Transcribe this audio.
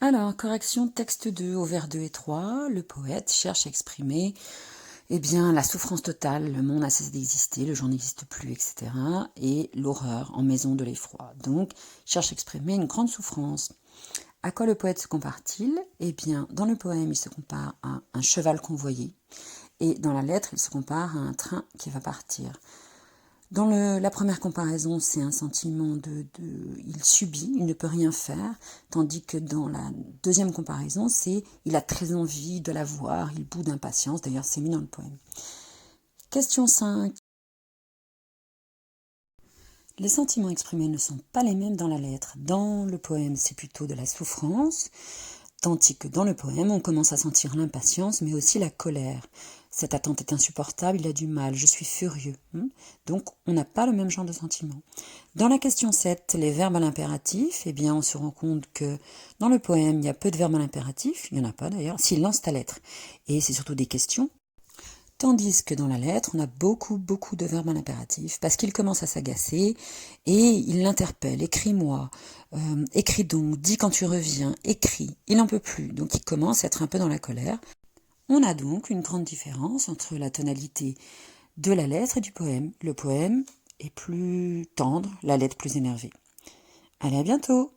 Alors, correction texte 2 au vers 2 et 3, le poète cherche à exprimer la souffrance totale, le monde a cessé d'exister, le jour n'existe plus, etc. Et l'horreur en maison de l'effroi. Donc, cherche à exprimer une grande souffrance. À quoi le poète se compare-t-il ? Dans le poème, il se compare à un cheval convoyé. Et dans la lettre, il se compare à un train qui va partir. Dans la première comparaison, c'est un sentiment il subit, il ne peut rien faire, tandis que dans la deuxième comparaison, c'est il a très envie de la voir, il bout d'impatience, d'ailleurs c'est mis dans le poème. Question 5. Les sentiments exprimés ne sont pas les mêmes dans la lettre. Dans le poème, c'est plutôt de la souffrance, tandis que dans le poème, on commence à sentir l'impatience, mais aussi la colère. Cette attente est insupportable, il a du mal, je suis furieux. Donc, on n'a pas le même genre de sentiment. Dans la question 7, les verbes à l'impératif, on se rend compte que dans le poème, il y a peu de verbes à l'impératif, il n'y en a pas d'ailleurs, s'il lance ta lettre. Et c'est surtout des questions. Tandis que dans la lettre, on a beaucoup de verbes à l'impératif, parce qu'il commence à s'agacer et il l'interpelle, écris-moi, écris donc, dis quand tu reviens, écris, il n'en peut plus, donc il commence à être un peu dans la colère. On a donc une grande différence entre la tonalité de la lettre et du poème. Le poème est plus tendre, la lettre plus énervée. Allez, à bientôt!